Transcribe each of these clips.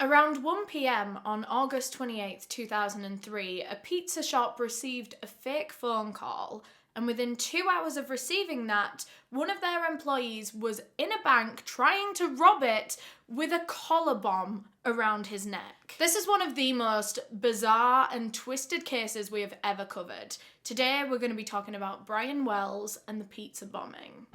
Around 1 p.m. on August 28th, 2003, a pizza shop received a fake phone call, and within 2 hours of receiving that, one of their employees was in a bank trying to rob it with a collar bomb around his neck. This is one of the most bizarre and twisted cases we have ever covered. Today we're going to be talking about Brian Wells and the pizza bombing.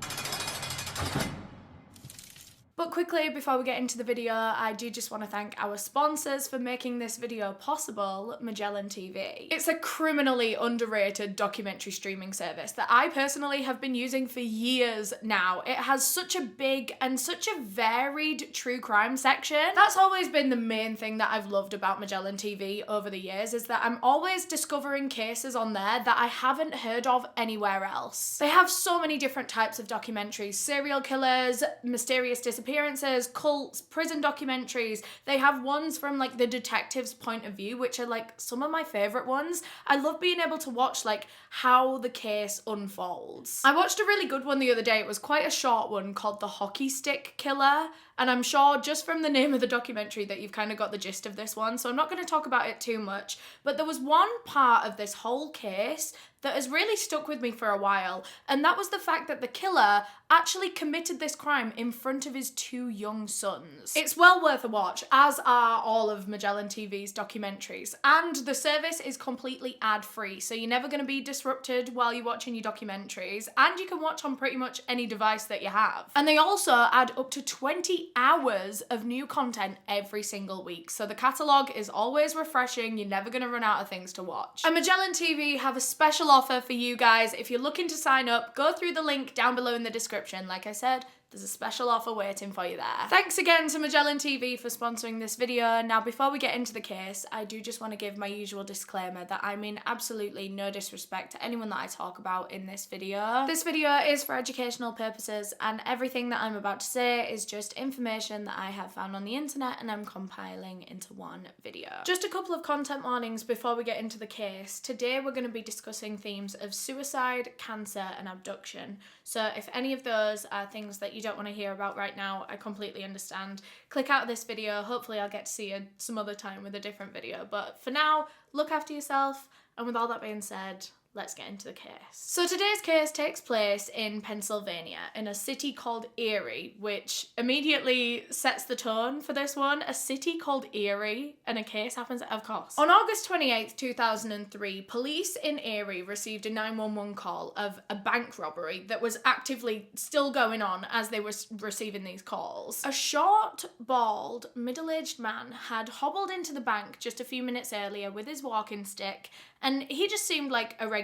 But quickly, before we get into the video, I do just want to thank our sponsors for making this video possible, Magellan TV. It's a criminally underrated documentary streaming service that I personally have been using for years now. It has such a big and such a varied true crime section. That's always been the main thing that I've loved about Magellan TV over the years, is that I'm always discovering cases on there that I haven't heard of anywhere else. They have so many different types of documentaries: serial killers, mysterious disappearances, cults, prison documentaries. They have ones from like the detective's point of view, which are like some of my favorite ones. I love being able to watch like how the case unfolds. I watched a really good one the other day. It was quite a short one called The Hockey Stick Killer, and I'm sure just from the name of the documentary that you've kind of got the gist of this one, so I'm not going to talk about it too much. But there was one part of this whole case that has really stuck with me for a while, and that was the fact that the killer actually committed this crime in front of his two young sons. It's well worth a watch, as are all of Magellan TV's documentaries, and the service is completely ad-free, so you're never going to be disrupted while you're watching your documentaries, and you can watch on pretty much any device that you have. And they also add up to 20 hours of new content every single week, so the catalogue is always refreshing. You're never going to run out of things to watch. And Magellan TV have a special offer for you guys. If you're looking to sign up, go through the link down below in the description. Like I said, there's a special offer waiting for you there. Thanks again to Magellan TV for sponsoring this video. Now, before we get into the case, I do just want to give my usual disclaimer that I mean absolutely no disrespect to anyone that I talk about in this video. This video is for educational purposes, and everything that I'm about to say is just information that I have found on the internet and I'm compiling into one video. Just a couple of content warnings before we get into the case. Today we're going to be discussing themes of suicide, cancer, and abduction. So if any of those are things that you don't want to hear about right now, I completely understand. Click out of this video. Hopefully I'll get to see you some other time with a different video. But for now, look after yourself. And with all that being said, let's get into the case. So today's case takes place in Pennsylvania, in a city called Erie, which immediately sets the tone for this one. A city called Erie, and a case happens, of course. On August 28th, 2003, police in Erie received a 911 call of a bank robbery that was actively still going on as they were receiving these calls. A short, bald, middle-aged man had hobbled into the bank just a few minutes earlier with his walking stick, and he just seemed like a regular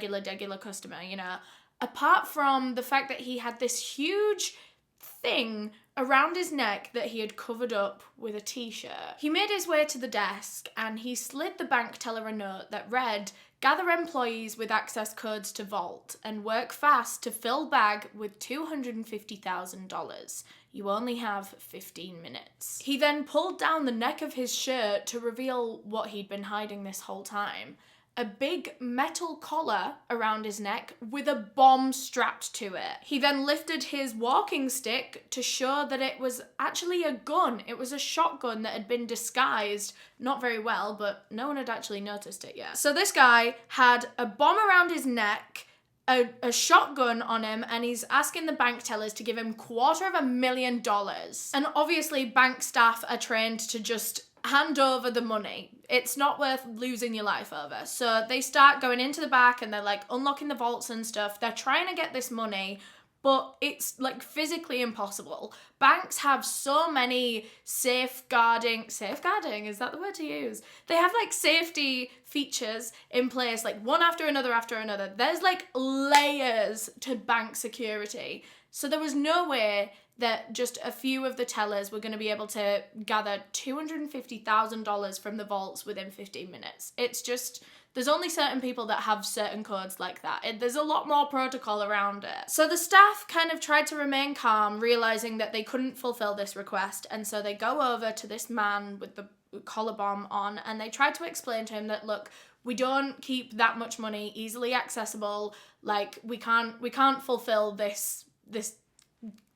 customer, you know, apart from the fact that he had this huge thing around his neck that he had covered up with a t-shirt. He made his way to the desk and he slid the bank teller a note that read, "Gather employees with access codes to vault and work fast to fill bag with $250,000. You only have 15 minutes. He then pulled down the neck of his shirt to reveal what he'd been hiding this whole time. A big metal collar around his neck with a bomb strapped to it. He then lifted his walking stick to show that it was actually a gun. It was a shotgun that had been disguised, not very well, but no one had actually noticed it yet. So this guy had a bomb around his neck, a shotgun on him, and he's asking the bank tellers to give him $250,000. And obviously bank staff are trained to just hand over the money. It's not worth losing your life over. So they start going into the back and they're like unlocking the vaults and stuff. They're trying to get this money, but it's like physically impossible. Banks have so many safeguarding, is that the word to use? They have like safety features in place, like one after another. There's like layers to bank security. So there was no way that just a few of the tellers were going to be able to gather $250,000 from the vaults within 15 minutes. It's just, there's only certain people that have certain codes like that. There's a lot more protocol around it. So the staff kind of tried to remain calm, realizing that they couldn't fulfill this request, and so they go over to this man with the collar bomb on, and they tried to explain to him that, look, we don't keep that much money easily accessible. Like, we can't fulfill this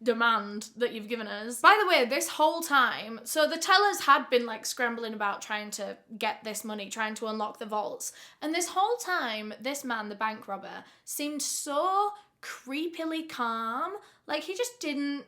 demand that you've given us. By the way, this whole time, so the tellers had been like scrambling about trying to get this money, trying to unlock the vaults. And this whole time, this man, the bank robber, seemed so creepily calm. Like he just didn't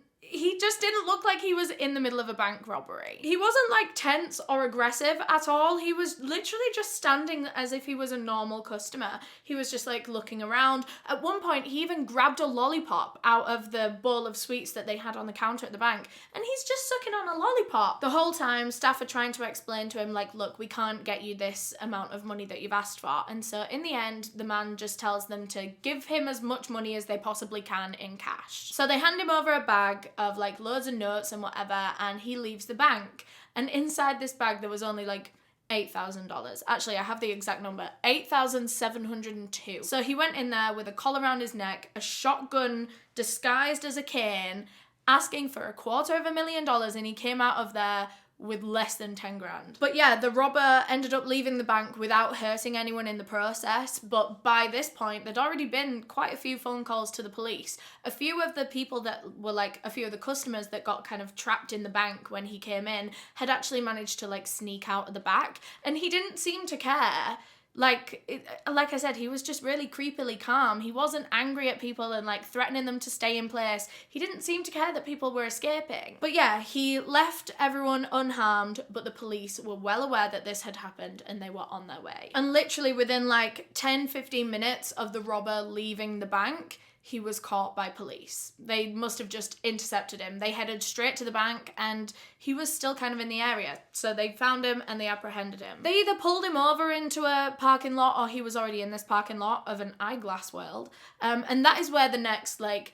look like he was in the middle of a bank robbery. He wasn't like tense or aggressive at all. He was literally just standing as if he was a normal customer. He was just like looking around. At one point, he even grabbed a lollipop out of the bowl of sweets that they had on the counter at the bank, and he's just sucking on a lollipop. The whole time, staff are trying to explain to him like, look, we can't get you this amount of money that you've asked for. And so in the end, the man just tells them to give him as much money as they possibly can in cash. So they hand him over a bag of like loads of notes and whatever, and he leaves the bank. And inside this bag there was only like $8,000. Actually, I have the exact number, 8,702. So he went in there with a collar around his neck, a shotgun disguised as a cane, asking for $250,000, and he came out of there with less than 10 grand. But yeah, the robber ended up leaving the bank without hurting anyone in the process, but by this point there'd already been quite a few phone calls to the police. A few of the people that were like, a few of the customers that got kind of trapped in the bank when he came in had actually managed to like sneak out of the back, and he didn't seem to care. Like I said, he was just really creepily calm. He wasn't angry at people and like threatening them to stay in place. He didn't seem to care that people were escaping. But yeah, he left everyone unharmed, but the police were well aware that this had happened and they were on their way. And literally within like 10-15 minutes of the robber leaving the bank, he was caught by police. They must have just intercepted him. They headed straight to the bank and he was still kind of in the area. So they found him and they apprehended him. They either pulled him over into a parking lot or he was already in this parking lot of an Eyeglass World. And that is where the next like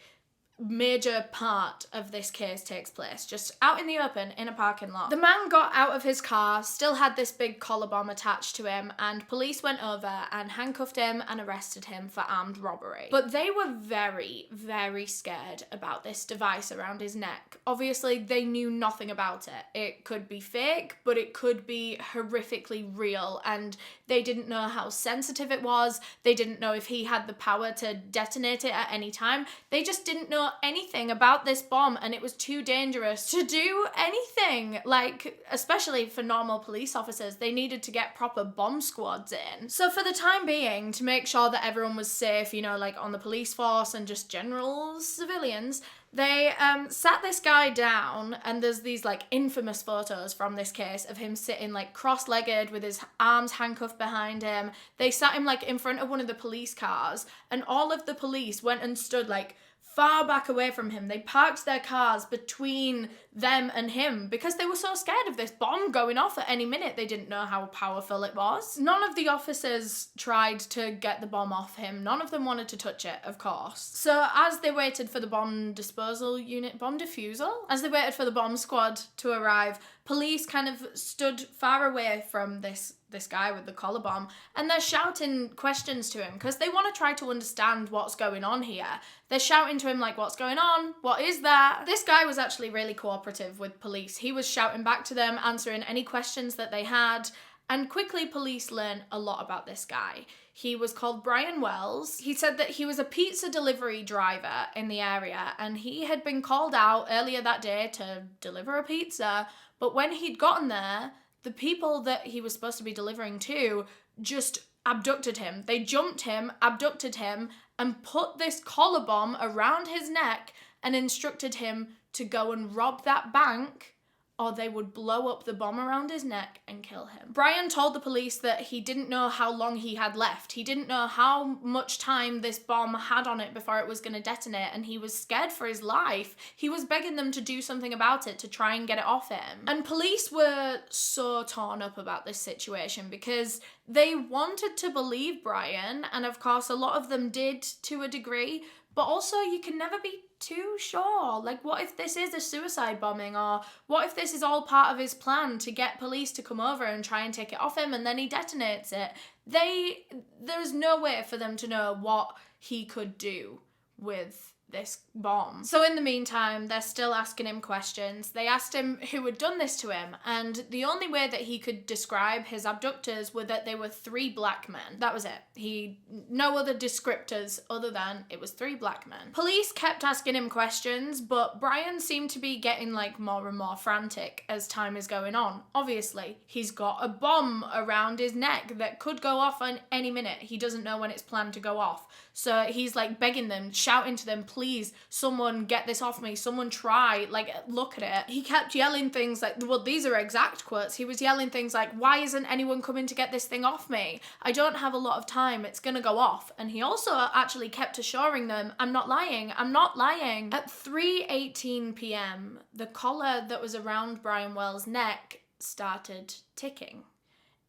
major part of this case takes place, just out in the open in a parking lot. The man got out of his car, still had this big collar bomb attached to him, and police went over and handcuffed him and arrested him for armed robbery. But they were very, very scared about this device around his neck. Obviously, they knew nothing about it. It could be fake, but it could be horrifically real, and they didn't know how sensitive it was. They didn't know if he had the power to detonate it at any time. They just didn't know anything about this bomb, and it was too dangerous to do anything. Like, especially for normal police officers, they needed to get proper bomb squads in. So for the time being, to make sure that everyone was safe, you know, like on the police force and just general civilians, they sat this guy down, and there's these like infamous photos from this case of him sitting like cross-legged with his arms handcuffed behind him. They sat him like in front of one of the police cars, and all of the police went and stood like far back away from him. They parked their cars between them and him because they were so scared of this bomb going off at any minute. They didn't know how powerful it was. None of the officers tried to get the bomb off him. None of them wanted to touch it, of course. So as they waited for the bomb disposal unit, bomb defusal? As they waited for the bomb squad to arrive, police kind of stood far away from this guy with the collar bomb, and they're shouting questions to him because they want to try to understand what's going on here. They're shouting to him like, what's going on? What is that? This guy was actually really cooperative with police. He was shouting back to them, answering any questions that they had, and quickly police learned a lot about this guy. He was called Brian Wells. He said that he was a pizza delivery driver in the area, and he had been called out earlier that day to deliver a pizza, but when he'd gotten there, the people that he was supposed to be delivering to just abducted him. They jumped him, abducted him, and put this collar bomb around his neck and instructed him to go and rob that bank, or they would blow up the bomb around his neck and kill him. Brian told the police that he didn't know how long he had left. He didn't know how much time this bomb had on it before it was going to detonate, and he was scared for his life. He was begging them to do something about it, to try and get it off him. And police were so torn up about this situation because they wanted to believe Brian, and of course a lot of them did to a degree, but also you can never be too sure. Like, what if this is a suicide bombing, or what if this is all part of his plan to get police to come over and try and take it off him and then he detonates it? There's no way for them to know what he could do with this bomb. So in the meantime, they're still asking him questions. They asked him who had done this to him, and the only way that he could describe his abductors were that they were 3 black men. That was it. No other descriptors other than it was 3 black men. Police kept asking him questions, but Brian seemed to be getting like more and more frantic as time is going on. Obviously, he's got a bomb around his neck that could go off on any minute. He doesn't know when it's planned to go off. So he's like begging them, shouting to them, please, someone get this off me, someone try, like, look at it. He kept yelling things like, well, these are exact quotes. He was yelling things like, why isn't anyone coming to get this thing off me? I don't have a lot of time, it's gonna go off. And he also actually kept assuring them, I'm not lying, I'm not lying. At 3:18 p.m, the collar that was around Brian Wells' neck started ticking.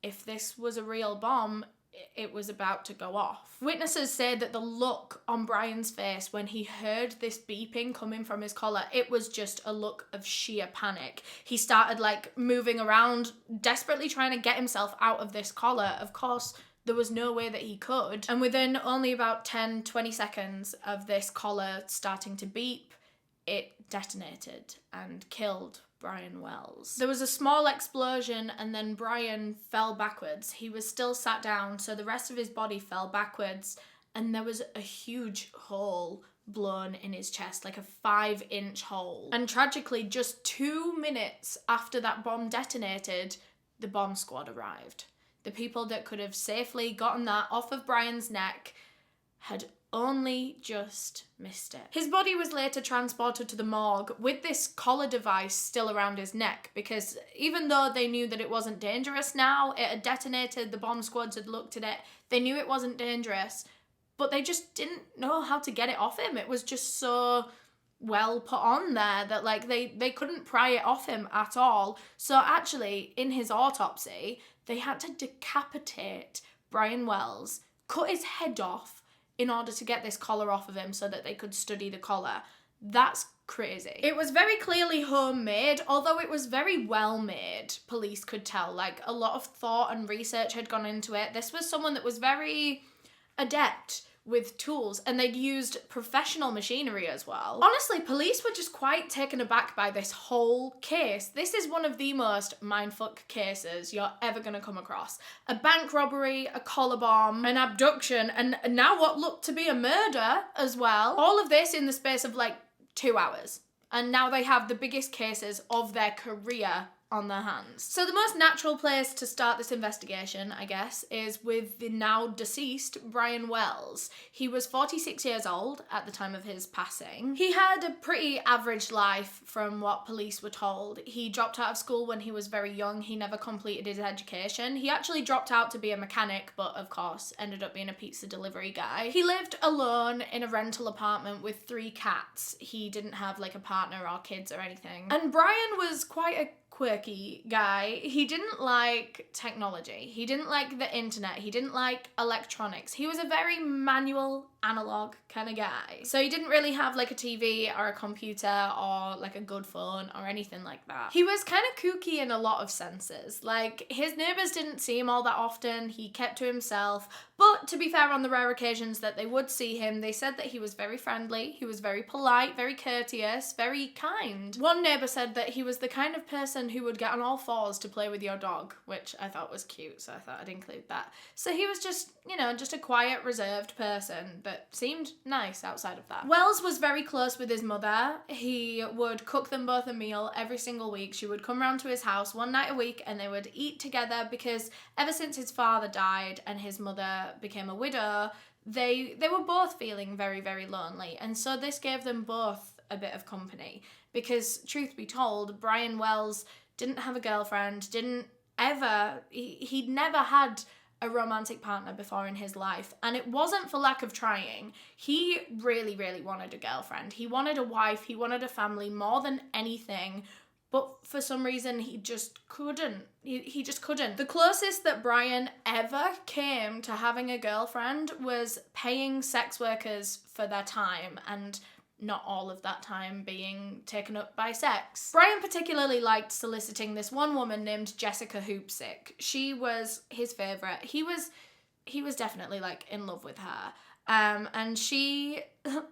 If this was a real bomb, it was about to go off. Witnesses said that the look on Brian's face when he heard this beeping coming from his collar, it was just a look of sheer panic. He started like moving around, desperately trying to get himself out of this collar. Of course, there was no way that he could. And within only about 10-20 seconds of this collar starting to beep, it detonated and killed Brian Wells. There was a small explosion and then Brian fell backwards. He was still sat down, so the rest of his body fell backwards, and there was a huge hole blown in his chest, like a 5-inch hole. And tragically, just 2 minutes after that bomb detonated, the bomb squad arrived. The people that could have safely gotten that off of Brian's neck had only just missed it. His body was later transported to the morgue with this collar device still around his neck, because even though they knew that it wasn't dangerous now, it had detonated, the bomb squads had looked at it, they knew it wasn't dangerous, but they just didn't know how to get it off him. It was just so well put on there that like they couldn't pry it off him at all. So actually, in his autopsy, they had to decapitate Brian Wells, cut his head off, in order to get this collar off of him so that they could study the collar. That's crazy. It was very clearly homemade, although it was very well made, police could tell. Like, a lot of thought and research had gone into it. This was someone that was very adept with tools, and they'd used professional machinery as well. Honestly, police were just quite taken aback by this whole case. This is one of the most mindfuck cases you're ever gonna come across. A bank robbery, a collar bomb, an abduction, and now what looked to be a murder as well. All of this in the space of like 2 hours. And now they have the biggest cases of their career on their hands. So the most natural place to start this investigation, I guess, is with the now deceased Brian Wells. He was 46 years old at the time of his passing. He had a pretty average life from what police were told. He dropped out of school when he was very young. He never completed his education. He actually dropped out to be a mechanic, but of course ended up being a pizza delivery guy. He lived alone in a rental apartment with 3 cats. He didn't have like a partner or kids or anything. And Brian was quite a quirky guy. He didn't like technology. He didn't like the internet. He didn't like electronics. He was a very manual, analog kind of guy. So he didn't really have like a TV or a computer or like a good phone or anything like that. He was kind of kooky in a lot of senses. Like, his neighbours didn't see him all that often. He kept to himself. But to be fair, on the rare occasions that they would see him, they said that he was very friendly, he was very polite, very courteous, very kind. One neighbour said that he was the kind of person who would get on all fours to play with your dog, which I thought was cute, so I thought I'd include that. So he was just, you know, just a quiet, reserved person that seemed nice outside of that. Wells was very close with his mother. He would cook them both a meal every single week. She would come round to his house one night a week and they would eat together, because ever since his father died and his mother became a widow, they were both feeling very, very lonely. And so this gave them both a bit of company, because truth be told, Brian Wells didn't have a girlfriend, he'd never had a romantic partner before in his life, and it wasn't for lack of trying. He really, really wanted a girlfriend. He wanted a wife, he wanted a family more than anything, but for some reason he just couldn't. He just couldn't. The closest that Brian ever came to having a girlfriend was paying sex workers for their time, and not all of that time being taken up by sex. Brian particularly liked soliciting this one woman named Jessica Hoopsick. She was his favourite. He was definitely like in love with her. And she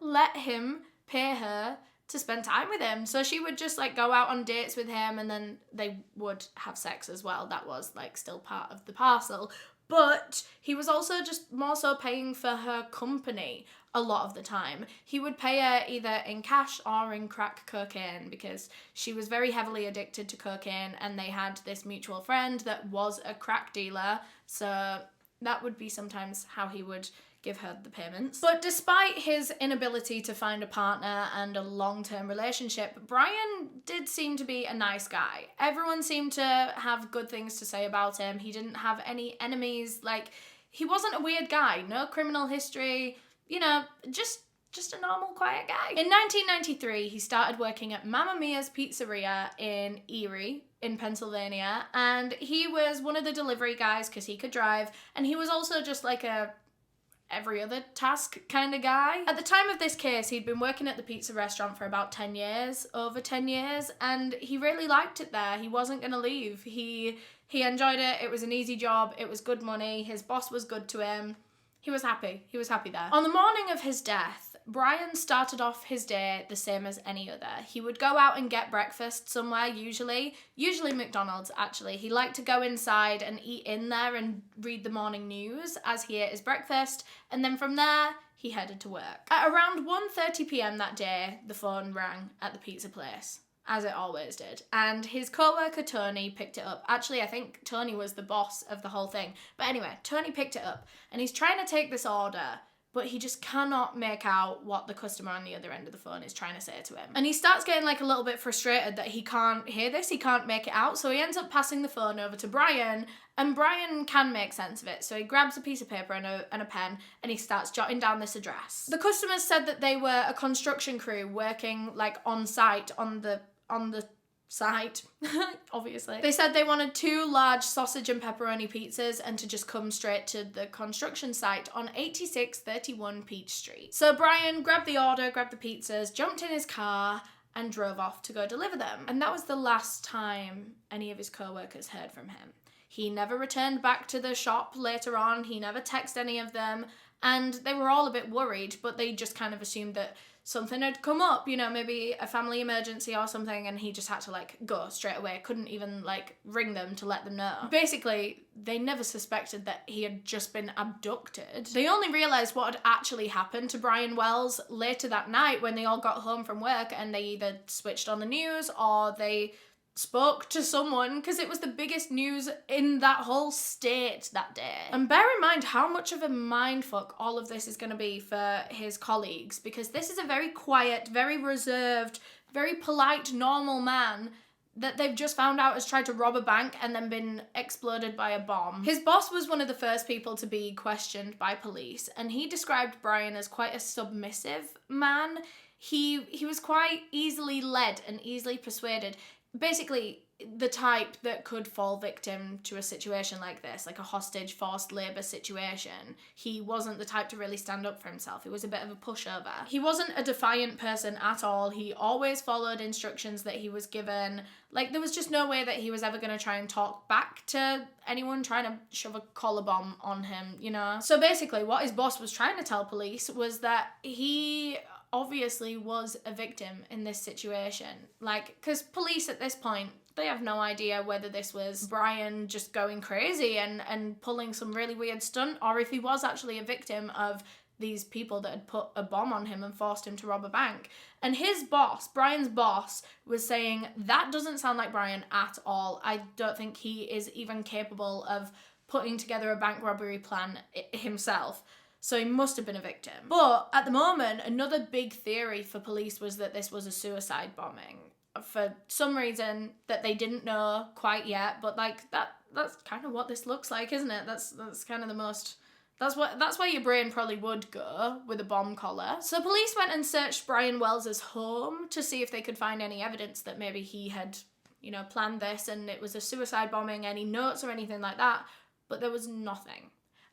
let him pay her to spend time with him. So she would just like go out on dates with him, and then they would have sex as well. That was like still part of the parcel. But he was also just more so paying for her company a lot of the time. He would pay her either in cash or in crack cocaine, because she was very heavily addicted to cocaine, and they had this mutual friend that was a crack dealer. So that would be sometimes how he would give her the payments. But despite his inability to find a partner and a long-term relationship, Brian did seem to be a nice guy. Everyone seemed to have good things to say about him. He didn't have any enemies. Like, he wasn't a weird guy. No criminal history. You know, just a normal, quiet guy. In 1993, he started working at Mamma Mia's Pizzeria in Erie, in Pennsylvania, and he was one of the delivery guys because he could drive, and he was also just like a every other task kind of guy. At the time of this case, he'd been working at the pizza restaurant for about 10 years, over 10 years, and he really liked it there. He wasn't going to leave. He enjoyed it. It was an easy job. It was good money. His boss was good to him. He was happy. He was happy there. On the morning of his death, Brian started off his day the same as any other. He would go out and get breakfast somewhere, usually McDonald's, actually. He liked to go inside and eat in there and read the morning news as he ate his breakfast, and then from there, he headed to work. At around 1:30 p.m. that day, the phone rang at the pizza place, as it always did, and his co-worker Tony picked it up. Actually, I think Tony was the boss of the whole thing, but anyway, Tony picked it up, and he's trying to take this order, but he just cannot make out what the customer on the other end of the phone is trying to say to him. And he starts getting like a little bit frustrated that he can't hear this, he can't make it out, so he ends up passing the phone over to Brian, and Brian can make sense of it. So he grabs a piece of paper and a pen, and he starts jotting down this address. The customers said that they were a construction crew working like on site on the site, obviously. They said they wanted 2 large sausage and pepperoni pizzas and to just come straight to the construction site on 8631 Peach Street. So Brian grabbed the order, grabbed the pizzas, jumped in his car, and drove off to go deliver them. And that was the last time any of his co-workers heard from him. He never returned back to the shop later on. He never texted any of them, and they were all a bit worried, but they just kind of assumed that something had come up, you know, maybe a family emergency or something, and he just had to like go straight away, couldn't even like ring them to let them know. Basically, they never suspected that he had just been abducted. They only realised what had actually happened to Brian Wells later that night when they all got home from work, and they either switched on the news or they spoke to someone, because it was the biggest news in that whole state that day. And bear in mind how much of a mindfuck all of this is going to be for his colleagues, because this is a very quiet, very reserved, very polite, normal man that they've just found out has tried to rob a bank and then been exploded by a bomb. His boss was one of the first people to be questioned by police, and he described Brian as quite a submissive man. He was quite easily led and easily persuaded. Basically, the type that could fall victim to a situation like this, like a hostage forced labour situation. He wasn't the type to really stand up for himself. He was a bit of a pushover. He wasn't a defiant person at all. He always followed instructions that he was given. Like, there was just no way that he was ever going to try and talk back to anyone trying to shove a collar bomb on him, you know? So basically, what his boss was trying to tell police was that he obviously was a victim in this situation. Like, because police at this point, they have no idea whether this was Brian just going crazy and pulling some really weird stunt, or if he was actually a victim of these people that had put a bomb on him and forced him to rob a bank. And his boss, Brian's boss, was saying, that doesn't sound like Brian at all. I don't think he is even capable of putting together a bank robbery plan himself. So he must have been a victim. But at the moment, another big theory for police was that this was a suicide bombing. For some reason that they didn't know quite yet, but like that's kind of what this looks like, isn't it? That's kind of the most... That's where your brain probably would go with a bomb collar. So police went and searched Brian Wells's home to see if they could find any evidence that maybe he had, you know, planned this and it was a suicide bombing, any notes or anything like that. But there was nothing.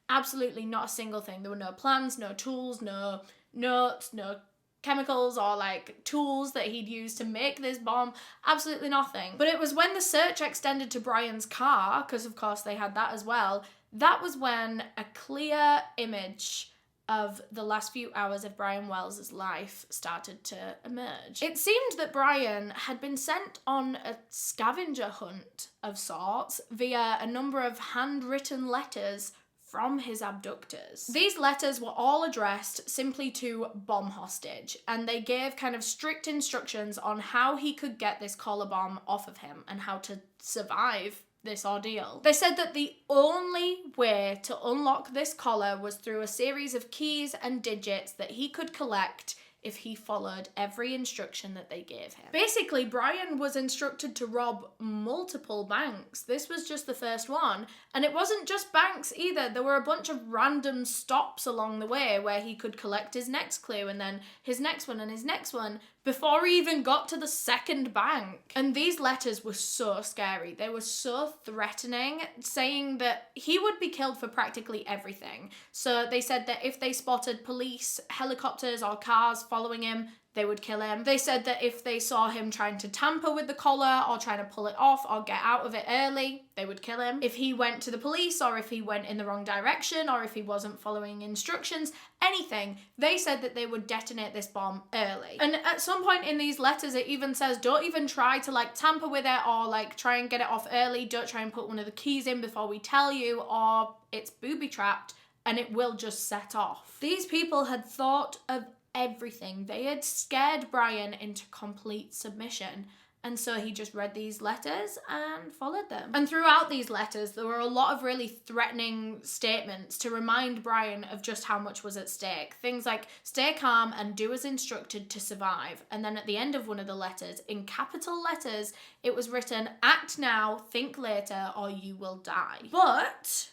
Absolutely not a single thing. There were no plans, no tools, no notes, no chemicals or like tools that he'd used to make this bomb. Absolutely nothing. But it was when the search extended to Brian's car, because of course they had that as well, that was when a clear image of the last few hours of Brian Wells' life started to emerge. It seemed that Brian had been sent on a scavenger hunt of sorts via a number of handwritten letters from his abductors. These letters were all addressed simply to Bomb Hostage, and they gave kind of strict instructions on how he could get this collar bomb off of him and how to survive this ordeal. They said that the only way to unlock this collar was through a series of keys and digits that he could collect if he followed every instruction that they gave him. Basically, Brian was instructed to rob multiple banks. This was just the first one. And it wasn't just banks either. There were a bunch of random stops along the way where he could collect his next clue and then his next one and his next one before he even got to the second bank. And these letters were so scary. They were so threatening, saying that he would be killed for practically everything. So they said that if they spotted police, helicopters, or cars following him, they would kill him. They said that if they saw him trying to tamper with the collar or trying to pull it off or get out of it early, they would kill him. If he went to the police or if he went in the wrong direction or if he wasn't following instructions, anything, they said that they would detonate this bomb early. And at some point in these letters, it even says, don't even try to tamper with it or try and get it off early. Don't try and put one of the keys in before we tell you, or it's booby trapped and it will just set off. These people had thought of everything. They had scared Brian into complete submission. And so he just read these letters and followed them. And throughout these letters, there were a lot of really threatening statements to remind Brian of just how much was at stake. Things like, stay calm and do as instructed to survive. And then at the end of one of the letters, in capital letters, it was written, act now, think later, or you will die. But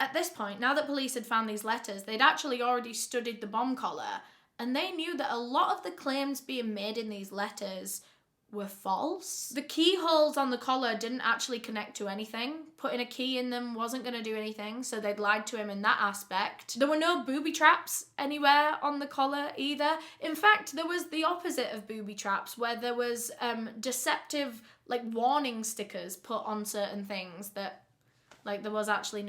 at this point, now that police had found these letters, they'd actually already studied the bomb collar. And they knew that a lot of the claims being made in these letters were false. The keyholes on the collar didn't actually connect to anything. Putting a key in them wasn't going to do anything, so they'd lied to him in that aspect. There were no booby traps anywhere on the collar either. In fact, there was the opposite of booby traps, where there was deceptive, warning stickers put on certain things that, there was actually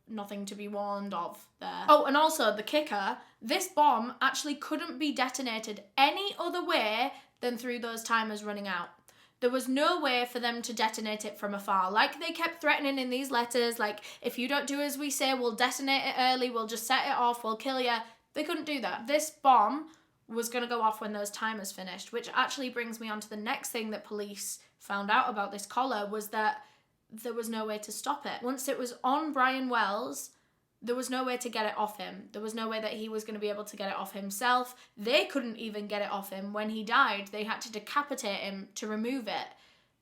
nothing to be warned of there. Oh, and also the kicker, this bomb actually couldn't be detonated any other way than through those timers running out. There was no way for them to detonate it from afar. Like they kept threatening in these letters, if you don't do as we say, we'll detonate it early, we'll just set it off, we'll kill you. They couldn't do that. This bomb was going to go off when those timers finished, which actually brings me on to the next thing that police found out about this collar, was that there was no way to stop it. Once it was on Brian Wells, there was no way to get it off him. There was no way that he was going to be able to get it off himself. They couldn't even get it off him. When he died, they had to decapitate him to remove it.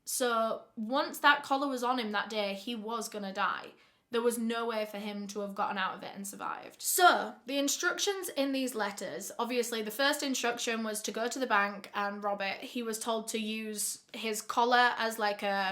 So once that collar was on him that day, he was going to die. There was no way for him to have gotten out of it and survived. So, the instructions in these letters, obviously the first instruction was to go to the bank and rob it. He was told to use his collar as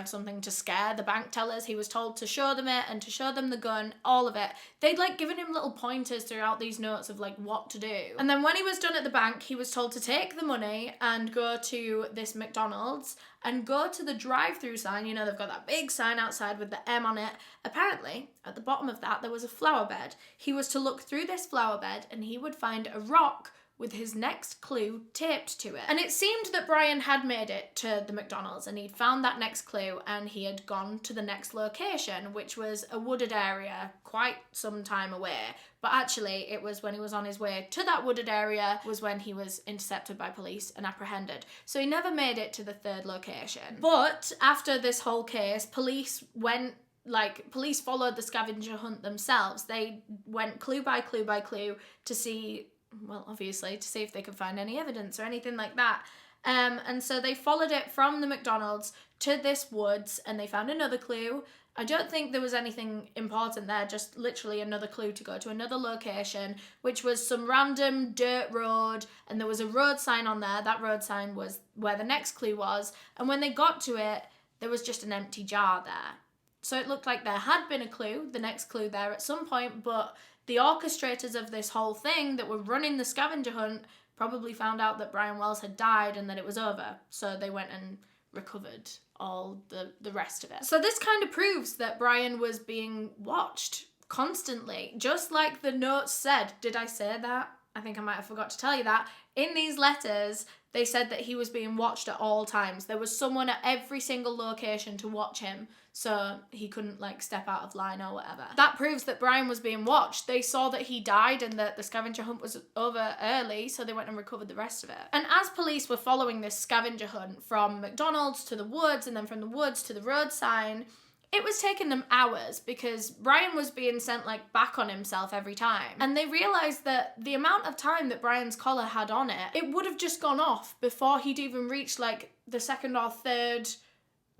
something to scare the bank tellers. He was told to show them it and to show them the gun, all of it. They'd given him little pointers throughout these notes of what to do. And then when he was done at the bank, he was told to take the money and go to this McDonald's and go to the drive-through sign. They've got that big sign outside with the M on it. Apparently, at the bottom of that, there was a flower bed. He was to look through this flower bed and he would find a rock with his next clue taped to it. And it seemed that Brian had made it to the McDonald's and he'd found that next clue and he had gone to the next location, which was a wooded area quite some time away. But actually, it was when he was on his way to that wooded area was when he was intercepted by police and apprehended. So he never made it to the third location. But after this whole case, police followed the scavenger hunt themselves. They went clue by clue by clue to see, obviously, to see if they could find any evidence or anything like that. And so they followed it from the McDonald's to this woods and they found another clue. I don't think there was anything important there, just literally another clue to go to another location, which was some random dirt road, and there was a road sign on there. That road sign was where the next clue was, and when they got to it, there was just an empty jar there. So it looked like there had been a clue, the next clue there at some point, but the orchestrators of this whole thing that were running the scavenger hunt probably found out that Brian Wells had died and that it was over, so they went and recovered all the rest of it. So this kind of proves that Brian was being watched constantly, just like the notes said. Did I say that? I think I might have forgot to tell you that. In these letters, they said that he was being watched at all times. There was someone at every single location to watch him, so he couldn't like step out of line or whatever. That proves that Brian was being watched. They saw that he died and that the scavenger hunt was over early, so they went and recovered the rest of it. And as police were following this scavenger hunt from McDonald's to the woods and then from the woods to the road sign, it was taking them hours because Brian was being sent like back on himself every time. And they realised that the amount of time that Brian's collar had on it, it would have just gone off before he'd even reached like the second or third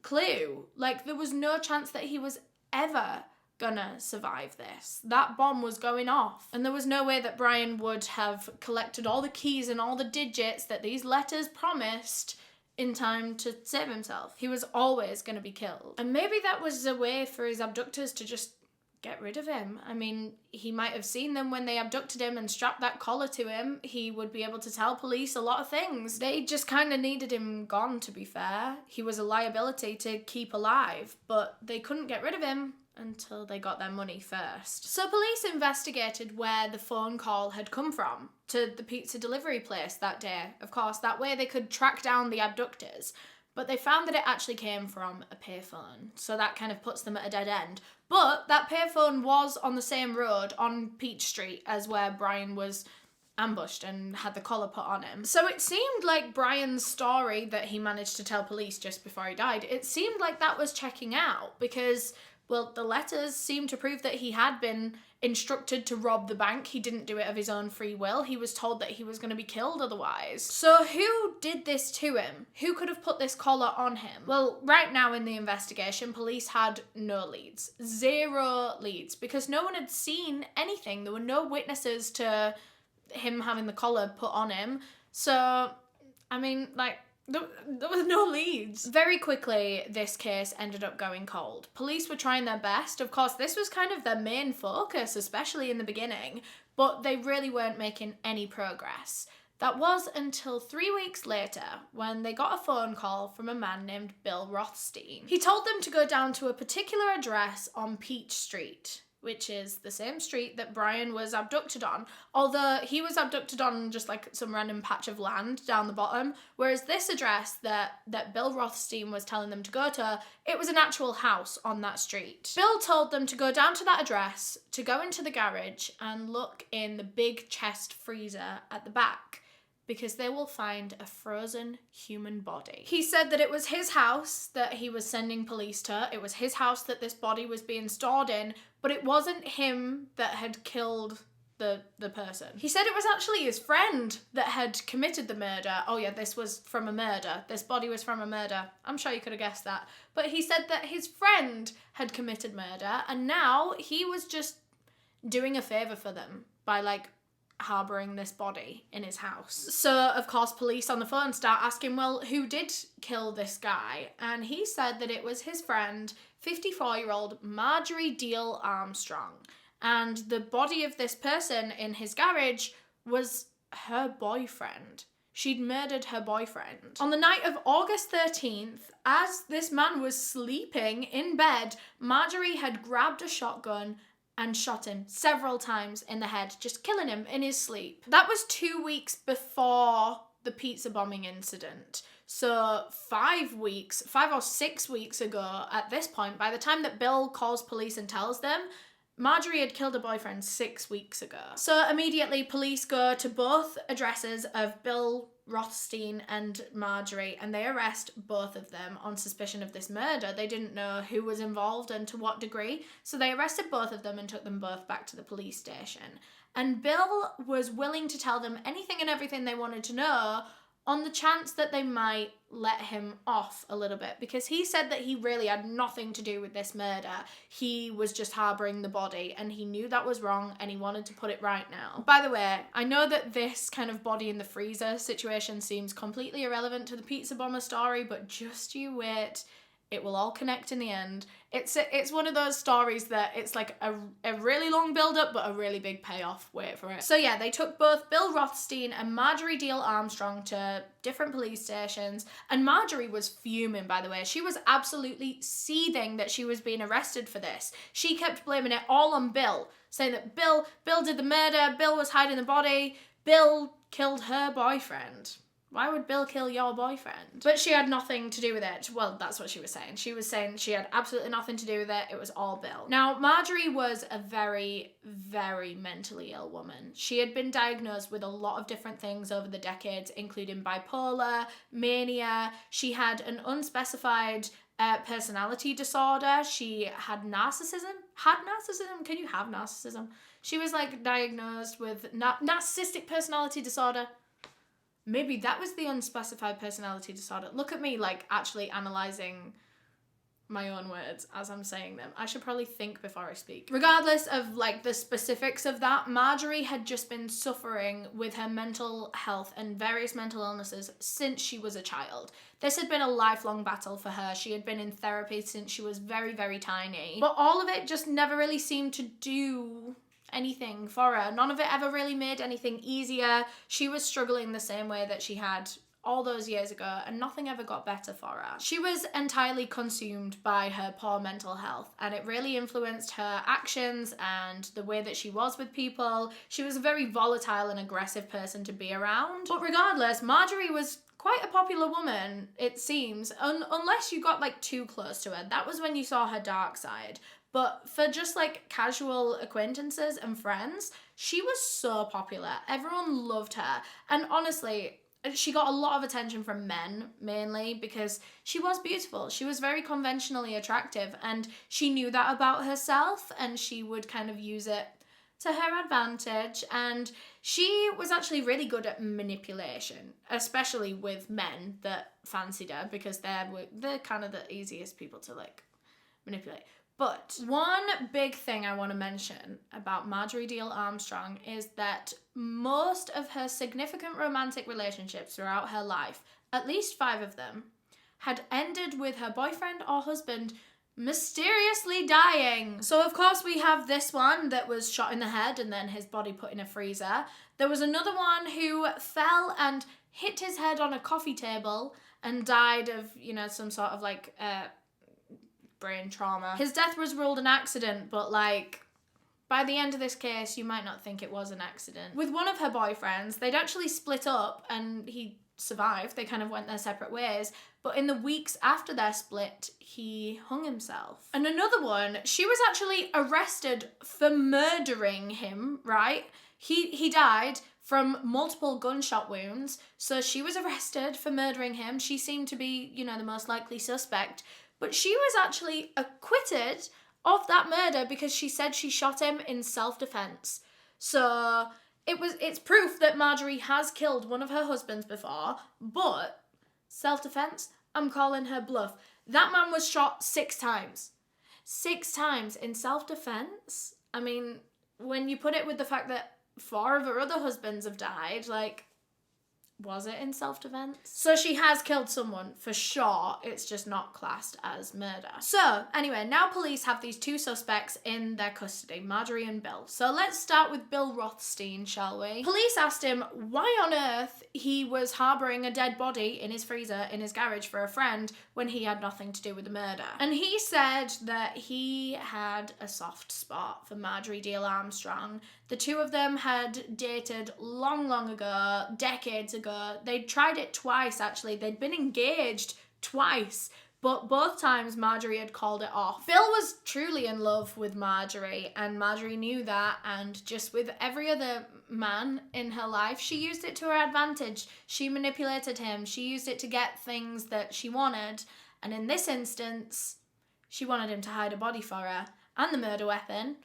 clue. Like there was no chance that he was ever gonna survive this. That bomb was going off. And there was no way that Brian would have collected all the keys and all the digits that these letters promised in time to save himself. He was always going to be killed. And maybe that was a way for his abductors to just get rid of him. I mean, he might have seen them when they abducted him and strapped that collar to him. He would be able to tell police a lot of things. They just kind of needed him gone, to be fair. He was a liability to keep alive, but they couldn't get rid of him until they got their money first. So police investigated where the phone call had come from to the pizza delivery place that day. Of course, that way they could track down the abductors. But they found that it actually came from a payphone. So that kind of puts them at a dead end. But that payphone was on the same road on Peach Street as where Brian was ambushed and had the collar put on him. So it seemed like Brian's story that he managed to tell police just before he died, it seemed like that was checking out because, well, the letters seemed to prove that he had been instructed to rob the bank. He didn't do it of his own free will. He was told that he was going to be killed otherwise. So who did this to him? Who could have put this collar on him? Well, right now in the investigation, police had no leads. 0 leads. Because no one had seen anything. There were no witnesses to him having the collar put on him. So, I mean, like, there was no leads. Very quickly, this case ended up going cold. Police were trying their best. Of course, this was kind of their main focus, especially in the beginning, but they really weren't making any progress. That was until 3 weeks later when they got a phone call from a man named Bill Rothstein. He told them to go down to a particular address on Peach Street, which is the same street that Brian was abducted on, although he was abducted on just like some random patch of land down the bottom, whereas this address that Bill Rothstein was telling them to go to, it was an actual house on that street. Bill told them to go down to that address, to go into the garage and look in the big chest freezer at the back, because they will find a frozen human body. He said that it was his house that he was sending police to. It was his house that this body was being stored in, but it wasn't him that had killed the person. He said it was actually his friend that had committed the murder. Oh yeah, this was from a murder. This body was from a murder. I'm sure you could have guessed that. But he said that his friend had committed murder, and now he was just doing a favour for them by like harbouring this body in his house. So, of course, police on the phone start asking, well, who did kill this guy? And he said that it was his friend, 54-year-old Marjorie Deal Armstrong. And the body of this person in his garage was her boyfriend. She'd murdered her boyfriend. On the night of August 13th, as this man was sleeping in bed, Marjorie had grabbed a shotgun and shot him several times in the head, just killing him in his sleep. That was 2 weeks before the pizza bombing incident. So 5 or 6 weeks ago at this point, by the time that Bill calls police and tells them, Marjorie had killed her boyfriend 6 weeks ago. So immediately police go to both addresses of Bill Rothstein and Marjorie, and they arrest both of them on suspicion of this murder. They didn't know who was involved and to what degree, so they arrested both of them and took them both back to the police station. And Bill was willing to tell them anything and everything they wanted to know on the chance that they might let him off a little bit, because he said that he really had nothing to do with this murder. He was just harbouring the body, and he knew that was wrong, and he wanted to put it right now. By the way, I know that this kind of body in the freezer situation seems completely irrelevant to the pizza bomber story, but just you wait. It will all connect in the end. It's one of those stories that it's like a really long build-up, but a really big payoff. Wait for it. So yeah, they took both Bill Rothstein and Marjorie Diehl Armstrong to different police stations. And Marjorie was fuming, by the way. She was absolutely seething that she was being arrested for this. She kept blaming it all on Bill, saying that Bill did the murder, Bill was hiding the body, Bill killed her boyfriend. Why would Bill kill your boyfriend? But she had nothing to do with it. Well, that's what she was saying. She was saying she had absolutely nothing to do with it. It was all Bill. Now, Marjorie was a very, very mentally ill woman. She had been diagnosed with a lot of different things over the decades, including bipolar, mania. She had an unspecified personality disorder. She had narcissism. Can you have narcissism? She was like diagnosed with narcissistic personality disorder. Maybe that was the unspecified personality disorder. Look at me, like, actually analysing my own words as I'm saying them. I should probably think before I speak. Regardless of, like, the specifics of that, Marjorie had just been suffering with her mental health and various mental illnesses since she was a child. This had been a lifelong battle for her. She had been in therapy since she was very, very tiny. But all of it just never really seemed to do anything for her. None of it ever really made anything easier. She was struggling the same way that she had all those years ago, and nothing ever got better for her. She was entirely consumed by her poor mental health, and it really influenced her actions and the way that she was with people. She was a very volatile and aggressive person to be around. But regardless, Marjorie was quite a popular woman, it seems, unless you got like too close to her. That was when you saw her dark side. But for just like casual acquaintances and friends, she was so popular. Everyone loved her. And honestly, she got a lot of attention from men, mainly because she was beautiful. She was very conventionally attractive, and she knew that about herself, and she would kind of use it to her advantage. And she was actually really good at manipulation, especially with men that fancied her, because they're kind of the easiest people to like manipulate. But one big thing I want to mention about Marjorie Diehl Armstrong is that most of her significant romantic relationships throughout her life, at least 5 of them, had ended with her boyfriend or husband mysteriously dying. So of course we have this one that was shot in the head and then his body put in a freezer. There was another one who fell and hit his head on a coffee table and died of, some sort of like brain trauma. His death was ruled an accident, but like by the end of this case you might not think it was an accident. With one of her boyfriends, they'd actually split up and he survived. They kind of went their separate ways, but in the weeks after their split he hung himself. And another one, she was actually arrested for murdering him, right? He died from multiple gunshot wounds, so she was arrested for murdering him. She seemed to be, the most likely suspect. But she was actually acquitted of that murder because she said she shot him in self-defense. So it's proof that Marjorie has killed one of her husbands before, but self-defense, I'm calling her bluff. That man was shot 6 times. 6 times in self-defense? I mean, when you put it with the fact that 4 of her other husbands have died, like, was it in self-defense? So she has killed someone, for sure. It's just not classed as murder. So, anyway, now police have these 2 suspects in their custody, Marjorie and Bill. So let's start with Bill Rothstein, shall we? Police asked him why on earth he was harbouring a dead body in his freezer in his garage for a friend when he had nothing to do with the murder. And he said that he had a soft spot for Marjorie Diehl Armstrong. The 2 of them had dated long, long ago, decades ago. They'd tried it twice, actually. They'd been engaged twice, but both times Marjorie had called it off. Bill was truly in love with Marjorie, and Marjorie knew that, and just with every other man in her life, she used it to her advantage. She manipulated him. She used it to get things that she wanted, and in this instance, she wanted him to hide a body for her and the murder weapon.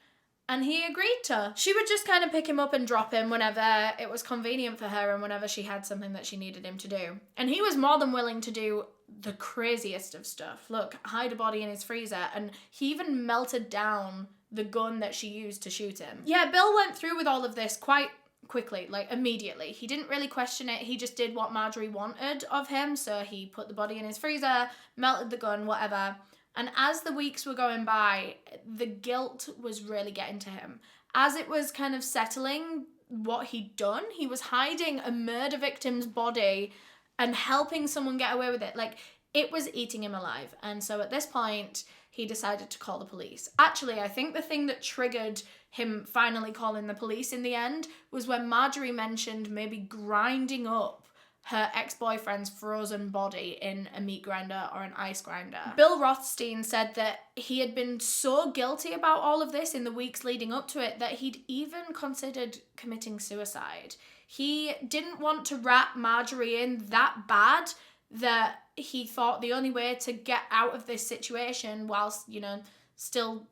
And he agreed to. She would just kind of pick him up and drop him whenever it was convenient for her and whenever she had something that she needed him to do. And he was more than willing to do the craziest of stuff. Look, hide a body in his freezer, and he even melted down the gun that she used to shoot him. Yeah, Bill went through with all of this quite quickly, like immediately. He didn't really question it. He just did what Marjorie wanted of him. So he put the body in his freezer, melted the gun, whatever. And as the weeks were going by, the guilt was really getting to him. As it was kind of settling what he'd done, he was hiding a murder victim's body and helping someone get away with it. Like, it was eating him alive. And so at this point, he decided to call the police. Actually, I think the thing that triggered him finally calling the police in the end was when Marjorie mentioned maybe grinding up her ex-boyfriend's frozen body in a meat grinder or an ice grinder. Bill Rothstein said that he had been so guilty about all of this in the weeks leading up to it that he'd even considered committing suicide. He didn't want to wrap Marjorie in that bad that he thought the only way to get out of this situation whilst, you know, still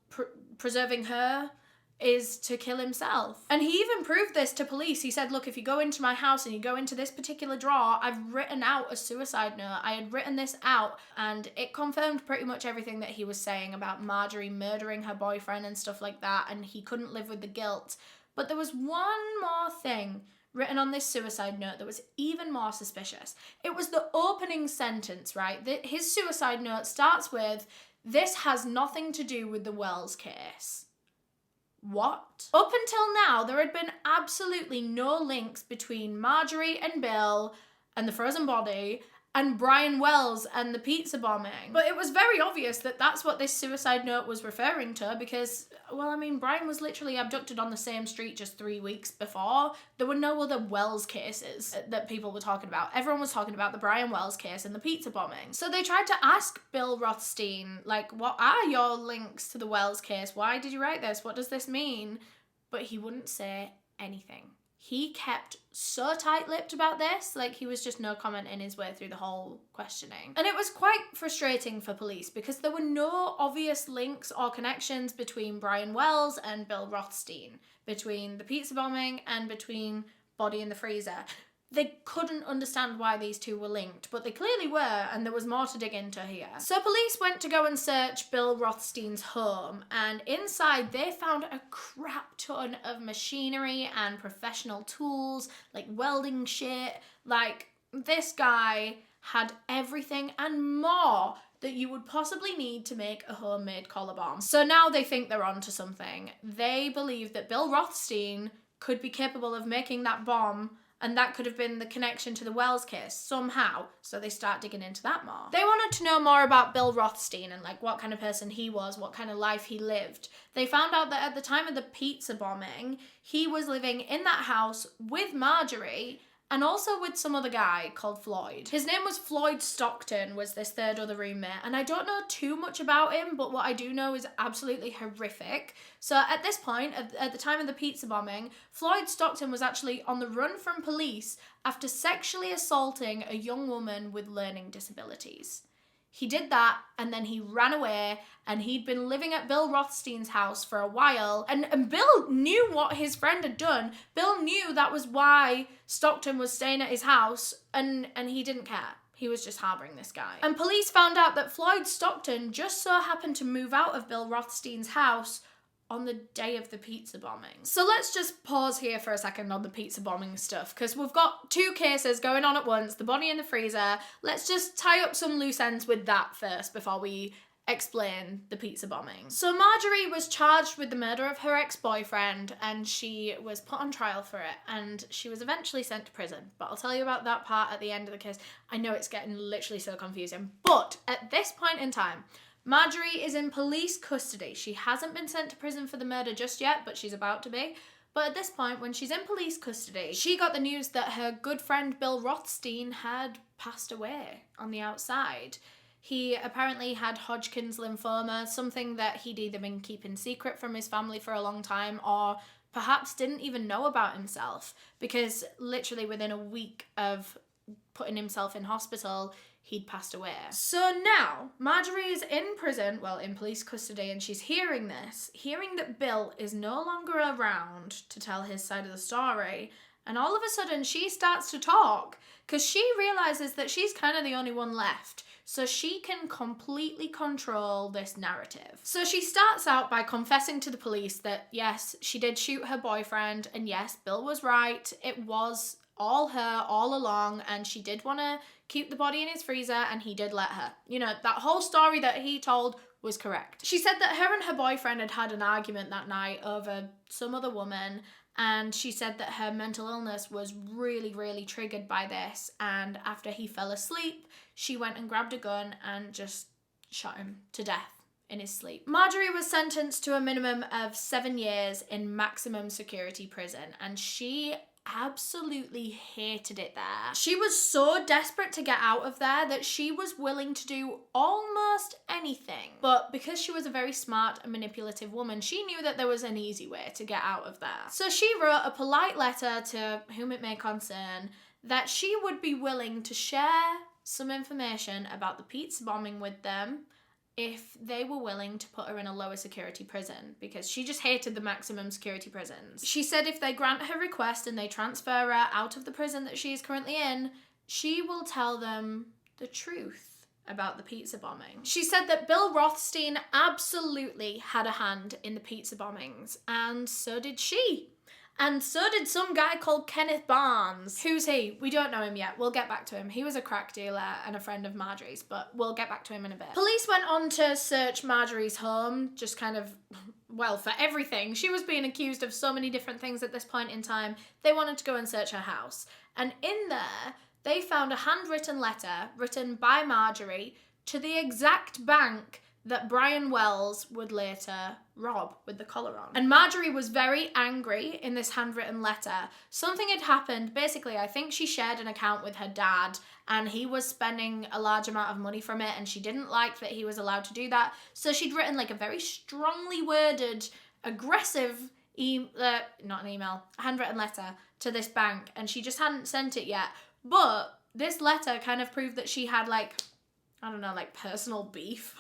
preserving her is to kill himself. And he even proved this to police. He said, look, if you go into my house and you go into this particular drawer, I've written out a suicide note. I had written this out, and it confirmed pretty much everything that he was saying about Marjorie murdering her boyfriend and stuff like that, and he couldn't live with the guilt. But there was one more thing written on this suicide note that was even more suspicious. It was the opening sentence, right? His suicide note starts with, "This has nothing to do with the Wells case." What? Up until now, there had been absolutely no links between Marjorie and Bill and the frozen body and Brian Wells and the pizza bombing. But it was very obvious that that's what this suicide note was referring to because, well, I mean, Brian was literally abducted on the same street just 3 weeks before. There were no other Wells cases that people were talking about. Everyone was talking about the Brian Wells case and the pizza bombing. So they tried to ask Bill Rothstein, like, what are your links to the Wells case? Why did you write this? What does this mean? But he wouldn't say anything. He kept so tight-lipped about this, like he was just no commenting his way through the whole questioning. And it was quite frustrating for police because there were no obvious links or connections between Brian Wells and Bill Rothstein, between the pizza bombing and between body in the freezer. They couldn't understand why these two were linked, but they clearly were, and there was more to dig into here. So police went to go and search Bill Rothstein's home, and inside they found a crap ton of machinery and professional tools, like welding shit. Like, this guy had everything and more that you would possibly need to make a homemade collar bomb. So now they think they're onto something. They believe that Bill Rothstein could be capable of making that bomb, and that could have been the connection to the Wells case somehow. So they start digging into that more. They wanted to know more about Bill Rothstein and like what kind of person he was, what kind of life he lived. They found out that at the time of the pizza bombing, he was living in that house with Marjorie and also with some other guy called Floyd. His name was Floyd Stockton, was this third other roommate, and I don't know too much about him, but what I do know is absolutely horrific. So at this point, at the time of the pizza bombing, Floyd Stockton was actually on the run from police after sexually assaulting a young woman with learning disabilities. He did that, and then he ran away, and he'd been living at Bill Rothstein's house for a while, and Bill knew what his friend had done. Bill knew that was why Stockton was staying at his house, and he didn't care. He was just harboring this guy. And police found out that Floyd Stockton just so happened to move out of Bill Rothstein's house on the day of the pizza bombing. So let's just pause here for a second on the pizza bombing stuff, because we've got two cases going on at once, the body in the freezer. Let's just tie up some loose ends with that first before we explain the pizza bombing. So Marjorie was charged with the murder of her ex-boyfriend, and she was put on trial for it, and she was eventually sent to prison. But I'll tell you about that part at the end of the case. I know it's getting literally so confusing, but at this point in time, Marjorie is in police custody. She hasn't been sent to prison for the murder just yet, but she's about to be. But at this point, when she's in police custody, she got the news that her good friend Bill Rothstein had passed away on the outside. He apparently had Hodgkin's lymphoma, something that he'd either been keeping secret from his family for a long time or perhaps didn't even know about himself, because literally within a week of putting himself in hospital, he'd passed away. So now, Marjorie is in prison, well, in police custody, and she's hearing this, hearing that Bill is no longer around to tell his side of the story, And all of a sudden she starts to talk because she realizes that she's kind of the only one left. So she can completely control this narrative. So she starts out by confessing to the police that yes, she did shoot her boyfriend, and yes, Bill was right. It was all her all along, and she did want to keep the body in his freezer, and he did let her. You know, that whole story that he told was correct. She said that her and her boyfriend had an argument that night over some other woman, and she said that her mental illness was really, really triggered by this, and after he fell asleep, she went and grabbed a gun and just shot him to death in his sleep. Marjorie was sentenced to a minimum of 7 years in maximum security prison, and she absolutely hated it there. She was so desperate to get out of there that she was willing to do almost anything. But because she was a very smart and manipulative woman, she knew that there was an easy way to get out of there. So she wrote a polite letter to whom it may concern that she would be willing to share some information about the pizza bombing with them if they were willing to put her in a lower security prison, because she just hated the maximum security prisons. She said if they grant her request and they transfer her out of the prison that she is currently in, she will tell them the truth about the pizza bombing. She said that Bill Rothstein absolutely had a hand in the pizza bombings, and so did she. And so did some guy called Kenneth Barnes. Who's he? We don't know him yet. We'll get back to him. He was a crack dealer and a friend of Marjorie's, but we'll get back to him in a bit. Police went on to search Marjorie's home, just kind of, well, for everything. She was being accused of so many different things at this point in time. They wanted to go and search her house. And in there, they found a handwritten letter written by Marjorie to the exact bank that Brian Wells would later rob with the collar on. And Marjorie was very angry in this handwritten letter. Something had happened. Basically, I think she shared an account with her dad and he was spending a large amount of money from it and she didn't like that he was allowed to do that. So she'd written like a very strongly worded, aggressive handwritten letter to this bank, and she just hadn't sent it yet. But this letter kind of proved that she had personal beef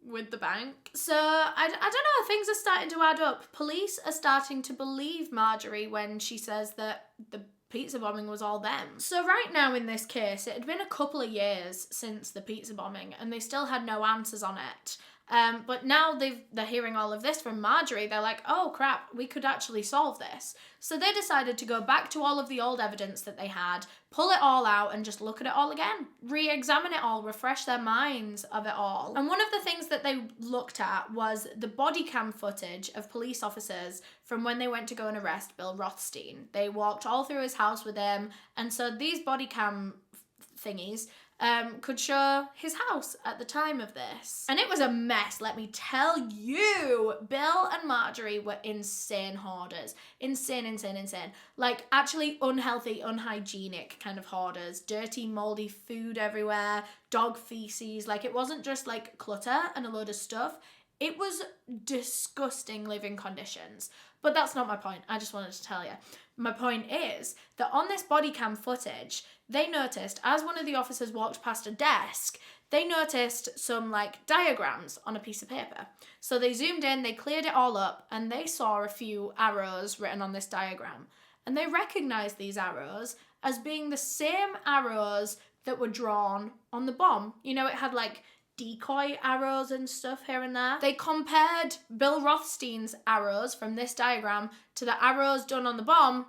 with the bank. So I don't know, things are starting to add up. Police are starting to believe Marjorie when she says that the pizza bombing was all them. So right now in this case, it had been a couple of years since the pizza bombing and they still had no answers on it. But now they're hearing all of this from Marjorie. They're like, oh crap, we could actually solve this. So they decided to go back to all of the old evidence that they had, pull it all out and just look at it all again, re-examine it all, refresh their minds of it all. And one of the things that they looked at was the body cam footage of police officers from when they went to go and arrest Bill Rothstein. They walked all through his house with him, and so these body cam thingies could show his house at the time of this. And it was a mess, let me tell you. Bill and Marjorie were insane hoarders. Insane. Like, actually unhealthy, unhygienic kind of hoarders. Dirty, moldy food everywhere, dog feces. Like, it wasn't just like clutter and a load of stuff. It was disgusting living conditions. But that's not my point. I just wanted to tell you. My point is that on this body cam footage, they noticed, as one of the officers walked past a desk, they noticed some diagrams on a piece of paper. So they zoomed in, they cleared it all up, and they saw a few arrows written on this diagram. And they recognized these arrows as being the same arrows that were drawn on the bomb. You know, it had decoy arrows and stuff here and there. They compared Bill Rothstein's arrows from this diagram to the arrows done on the bomb,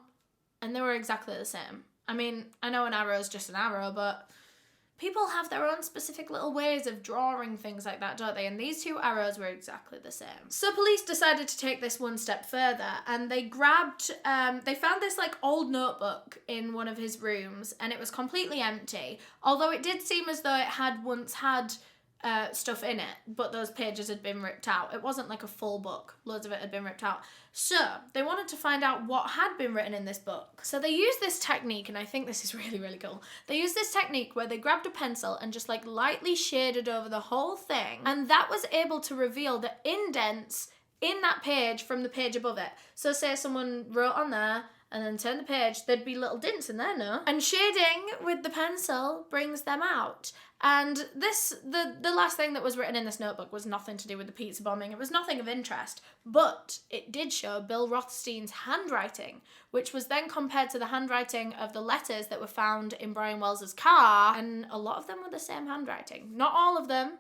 and they were exactly the same. I mean, I know an arrow is just an arrow, but people have their own specific little ways of drawing things like that, don't they? And these two arrows were exactly the same. So police decided to take this one step further, and they they found this old notebook in one of his rooms, and it was completely empty, although it did seem as though it had once had stuff in it, but those pages had been ripped out. It wasn't like a full book. Loads of it had been ripped out. So they wanted to find out what had been written in this book. So they used this technique, and I think this is really, really cool. They used this technique where they grabbed a pencil and just lightly shaded over the whole thing, and that was able to reveal the indents in that page from the page above it. So say someone wrote on there and then turned the page, there'd be little dints in there, no? And shading with the pencil brings them out. And the last thing that was written in this notebook was nothing to do with the pizza bombing. It was nothing of interest, but it did show Bill Rothstein's handwriting, which was then compared to the handwriting of the letters that were found in Brian Wells's car, and a lot of them were the same handwriting. Not all of them,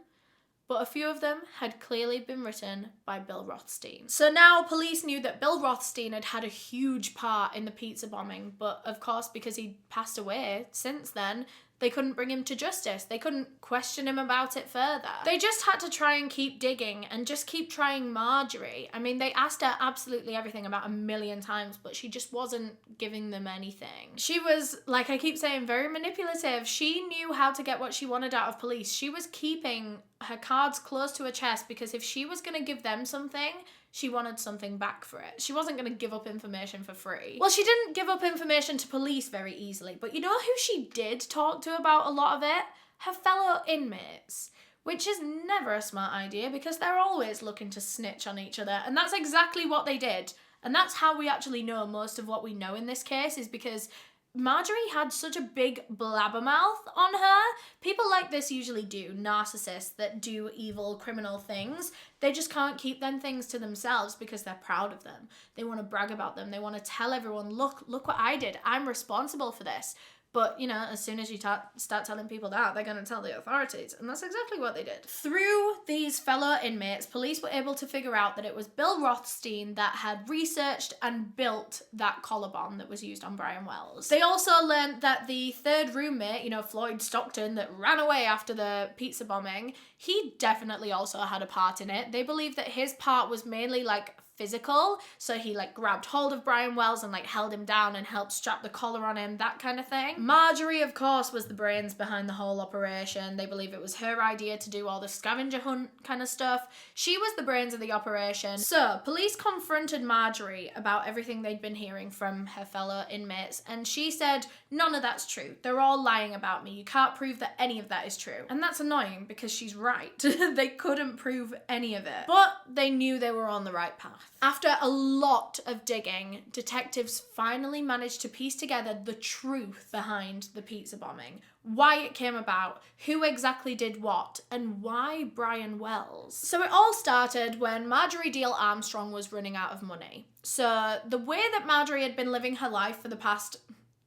but a few of them had clearly been written by Bill Rothstein. So now police knew that Bill Rothstein had had a huge part in the pizza bombing, but of course, because he'd passed away since then, they couldn't bring him to justice. They couldn't question him about it further. They just had to try and keep digging and just keep trying Marjorie. I mean, they asked her absolutely everything about 1 million times, but she just wasn't giving them anything. She was, like I keep saying, very manipulative. She knew how to get what she wanted out of police. She was keeping her cards close to her chest because if she was going to give them something, she wanted something back for it. She wasn't going to give up information for free. Well, she didn't give up information to police very easily, but you know who she did talk to about a lot of it? Her fellow inmates. Which is never a smart idea because they're always looking to snitch on each other, and that's exactly what they did. And that's how we actually know most of what we know in this case, is because Marjorie had such a big blabbermouth on her. People like this usually do, narcissists that do evil criminal things. They just can't keep them things to themselves because they're proud of them. They want to brag about them. They want to tell everyone, look what I did. I'm responsible for this. But, you know, as soon as you start telling people that, they're going to tell the authorities. And that's exactly what they did. Through these fellow inmates, police were able to figure out that it was Bill Rothstein that had researched and built that collar bomb that was used on Brian Wells. They also learned that the third roommate, you know, Floyd Stockton, that ran away after the pizza bombing, he definitely also had a part in it. They believe that his part was mainly, like, physical, so he like grabbed hold of Brian Wells and like held him down and helped strap the collar on him, that kind of thing. Marjorie, of course, was the brains behind the whole operation. They believe it was her idea to do all the scavenger hunt kind of stuff. She was the brains of the operation. So police confronted Marjorie about everything they'd been hearing from her fellow inmates, and she said, none of that's true. They're all lying about me. You can't prove that any of that is true. And that's annoying because she's right. They couldn't prove any of it, but they knew they were on the right path. After a lot of digging, detectives finally managed to piece together the truth behind the pizza bombing, why it came about, who exactly did what, and why Brian Wells. So it all started when Marjorie Diehl Armstrong was running out of money. So the way that Marjorie had been living her life for the past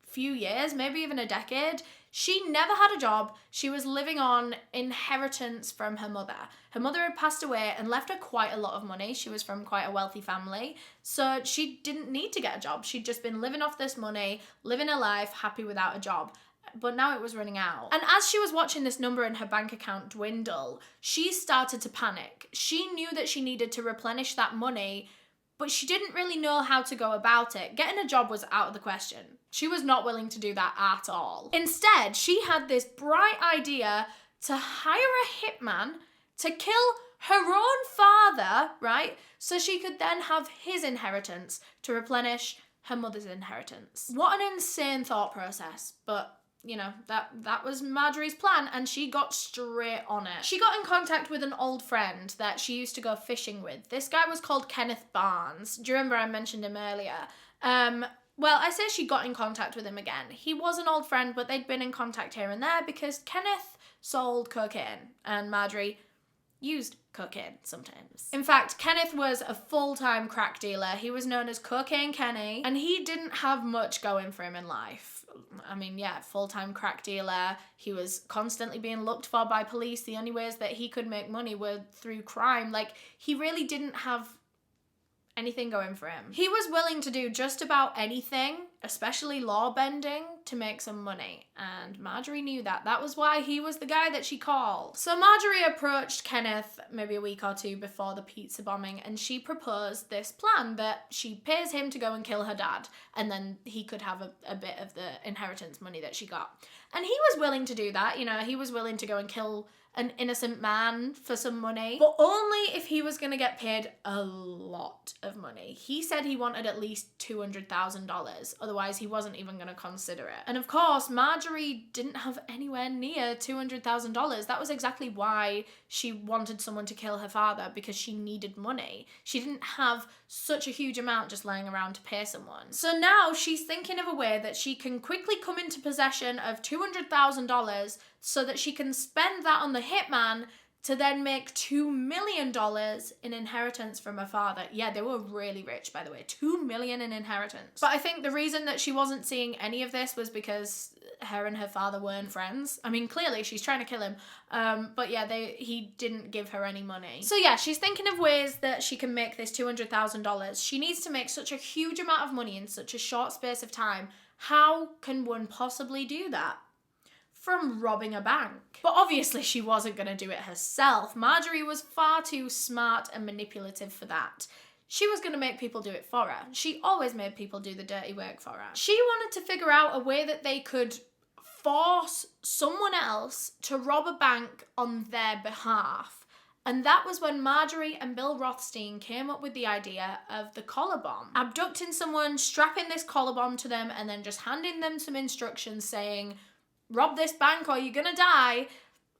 few years, maybe even a decade, she never had a job. She was living on inheritance from her mother. Her mother had passed away and left her quite a lot of money. She was from quite a wealthy family, so she didn't need to get a job. She'd just been living off this money, living her life, happy without a job. But now it was running out. And as she was watching this number in her bank account dwindle, she started to panic. She knew that she needed to replenish that money, but she didn't really know how to go about it. Getting a job was out of the question. She was not willing to do that at all. Instead, she had this bright idea to hire a hitman to kill her own father, right? So she could then have his inheritance to replenish her mother's inheritance. What an insane thought process, but you know, that was Marjorie's plan, and she got straight on it. She got in contact with an old friend that she used to go fishing with. This guy was called Kenneth Barnes. Do you remember I mentioned him earlier? Well, I say she got in contact with him again. He was an old friend, but they'd been in contact here and there because Kenneth sold cocaine, and Marjorie used cocaine sometimes. In fact, Kenneth was a full-time crack dealer. He was known as Cocaine Kenny, and he didn't have much going for him in life. I mean, yeah, full-time crack dealer. He was constantly being looked for by police. The only ways that he could make money were through crime. Like, he really didn't have anything going for him. He was willing to do just about anything, especially law bending, to make some money. And Marjorie knew that. That was why he was the guy that she called. So Marjorie approached Kenneth maybe a week or two before the pizza bombing, and she proposed this plan that she pays him to go and kill her dad, and then he could have a bit of the inheritance money that she got. And he was willing to do that. You know, he was willing to go and kill an innocent man for some money, but only if he was going to get paid a lot of money. He said he wanted at least $200,000, otherwise he wasn't even going to consider it. And of course, Marjorie didn't have anywhere near $200,000. That was exactly why she wanted someone to kill her father, because she needed money. She didn't have such a huge amount just lying around to pay someone. So now she's thinking of a way that she can quickly come into possession of $200,000 so that she can spend that on the hitman to then make $2 million in inheritance from her father. Yeah, they were really rich, by the way. $2 million in inheritance. But I think the reason that she wasn't seeing any of this was because her and her father weren't friends. I mean, clearly she's trying to kill him. But yeah, he didn't give her any money. So yeah, she's thinking of ways that she can make this $200,000. She needs to make such a huge amount of money in such a short space of time. How can one possibly do that? From robbing a bank. But obviously she wasn't going to do it herself. Marjorie was far too smart and manipulative for that. She was going to make people do it for her. She always made people do the dirty work for her. She wanted to figure out a way that they could force someone else to rob a bank on their behalf. And that was when Marjorie and Bill Rothstein came up with the idea of the collar bomb. Abducting someone, strapping this collar bomb to them, and then just handing them some instructions saying, rob this bank or you're gonna die.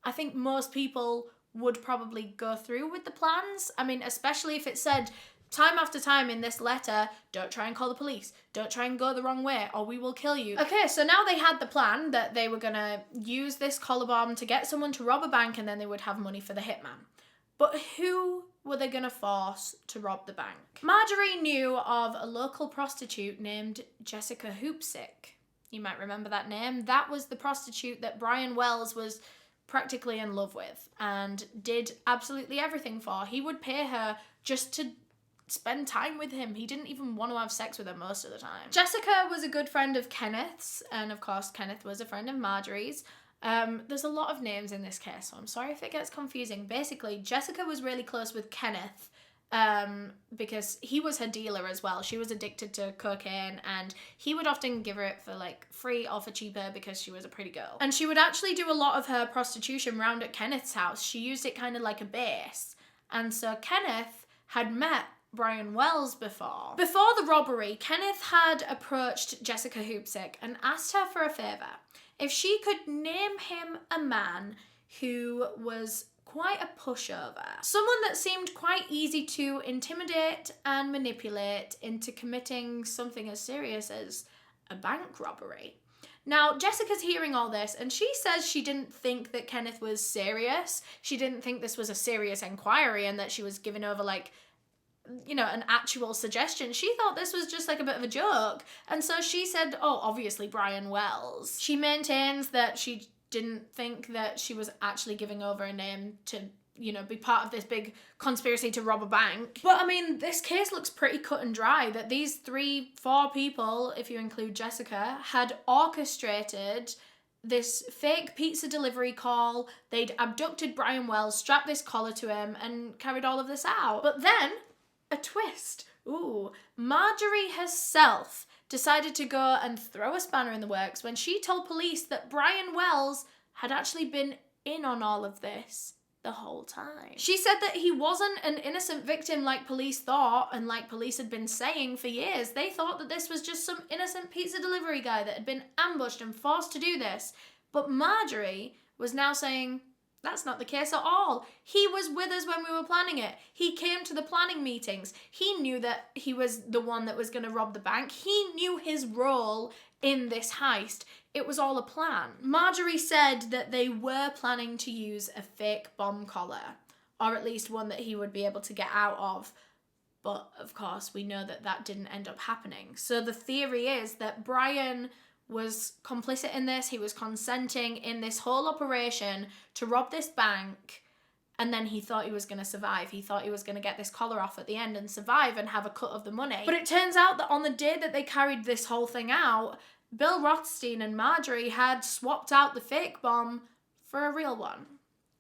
I think most people would probably go through with the plans. I mean, especially if it said time after time in this letter, don't try and call the police, don't try and go the wrong way, or we will kill you. Okay, so now they had the plan that they were gonna use this collar bomb to get someone to rob a bank and then they would have money for the hitman. But who were they gonna force to rob the bank? Marjorie knew of a local prostitute named Jessica Hoopsick. You might remember that name. That was the prostitute that Brian Wells was practically in love with and did absolutely everything for. He would pay her just to spend time with him. He didn't even want to have sex with her most of the time. Jessica was a good friend of Kenneth's, and of course Kenneth was a friend of Marjorie's. There's a lot of names in this case, so I'm sorry if it gets confusing. Basically, Jessica was really close with Kenneth, because he was her dealer as well. She was addicted to cocaine and he would often give her it for like free or for cheaper because she was a pretty girl. And she would actually do a lot of her prostitution round at Kenneth's house. She used it kind of like a base. And so Kenneth had met Brian Wells before. Before the robbery, Kenneth had approached Jessica Hoopsick and asked her for a favour. If she could name him a man who was quite a pushover. Someone that seemed quite easy to intimidate and manipulate into committing something as serious as a bank robbery. Now, Jessica's hearing all this and she says she didn't think that Kenneth was serious. She didn't think this was a serious inquiry and that she was giving over like, you know, an actual suggestion. She thought this was just like a bit of a joke. And so she said, oh, obviously Brian Wells. She maintains that she didn't think that she was actually giving over a name to, you know, be part of this big conspiracy to rob a bank. But I mean, this case looks pretty cut and dry, that these 4 people, if you include Jessica, had orchestrated this fake pizza delivery call. They'd abducted Brian Wells, strapped this collar to him, and carried all of this out. But then, a twist. Ooh, Marjorie herself decided to go and throw a spanner in the works when she told police that Brian Wells had actually been in on all of this the whole time. She said that he wasn't an innocent victim like police thought and like police had been saying for years. They thought that this was just some innocent pizza delivery guy that had been ambushed and forced to do this. But Marjorie was now saying, that's not the case at all. He was with us when we were planning it. He came to the planning meetings. He knew that he was the one that was going to rob the bank. He knew his role in this heist. It was all a plan. Marjorie said that they were planning to use a fake bomb collar, or at least one that he would be able to get out of. But of course, we know that that didn't end up happening. So the theory is that Brian was complicit in this. He was consenting in this whole operation to rob this bank, and then he thought he was going to survive. He thought he was going to get this collar off at the end and survive and have a cut of the money. But it turns out that on the day that they carried this whole thing out, Bill Rothstein and Marjorie had swapped out the fake bomb for a real one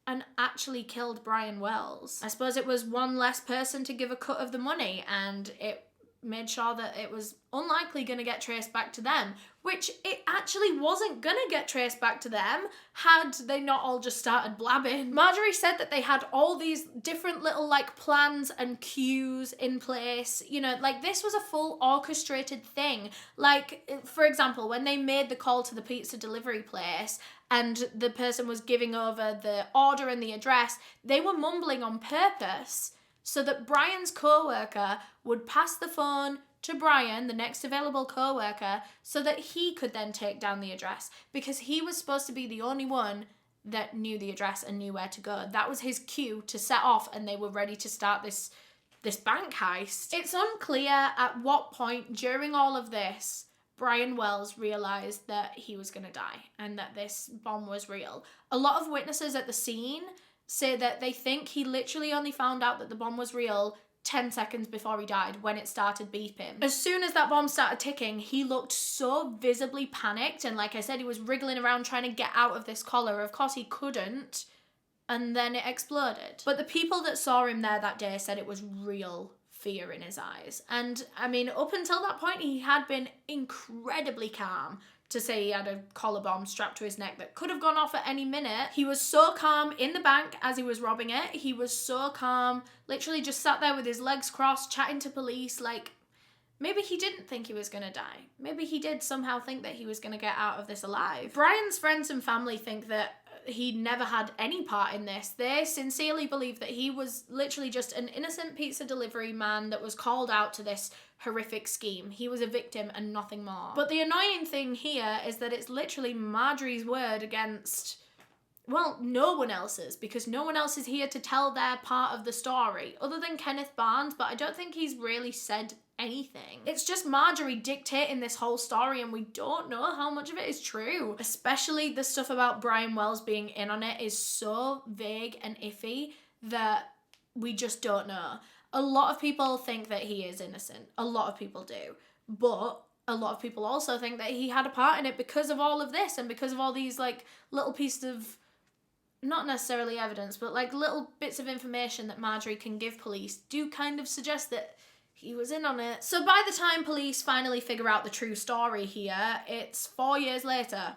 and actually killed Brian Wells. I suppose it was one less person to give a cut of the money, and it made sure that it was unlikely going to get traced back to them, which it actually wasn't going to get traced back to them had they not all just started blabbing. Marjorie said that they had all these different little like plans and cues in place, you know, like this was a full orchestrated thing. Like, for example, when they made the call to the pizza delivery place and the person was giving over the order and the address, they were mumbling on purpose so that Brian's co-worker would pass the phone to Brian, the next available co-worker, so that he could then take down the address, because he was supposed to be the only one that knew the address and knew where to go. That was his cue to set off, and they were ready to start this bank heist. It's unclear at what point during all of this Brian Wells realised that he was going to die and that this bomb was real. A lot of witnesses at the scene say that they think he literally only found out that the bomb was real 10 seconds before he died, when it started beeping. As soon as that bomb started ticking, he looked so visibly panicked, and like I said, he was wriggling around trying to get out of this collar. Of course he couldn't, and then it exploded. But the people that saw him there that day said it was real fear in his eyes. And I mean, up until that point, he had been incredibly calm. To say he had a collar bomb strapped to his neck that could have gone off at any minute. He was so calm in the bank as he was robbing it. He was so calm, literally just sat there with his legs crossed, chatting to police. Like, maybe he didn't think he was gonna die. Maybe he did somehow think that he was gonna get out of this alive. Brian's friends and family think that he never had any part in this. They sincerely believe that he was literally just an innocent pizza delivery man that was called out to this horrific scheme. He was a victim and nothing more. But the annoying thing here is that it's literally Marjorie's word against, well, no one else's, because no one else is here to tell their part of the story, other than Kenneth Barnes, but I don't think he's really said anything. It's just Marjorie dictating this whole story, and we don't know how much of it is true. Especially the stuff about Brian Wells being in on it is so vague and iffy that we just don't know. A lot of people think that he is innocent. A lot of people do. But a lot of people also think that he had a part in it because of all of this and because of all these like little pieces of, not necessarily evidence, but like little bits of information that Marjorie can give police do kind of suggest that he was in on it. So by the time police finally figure out the true story here, it's 4 years later,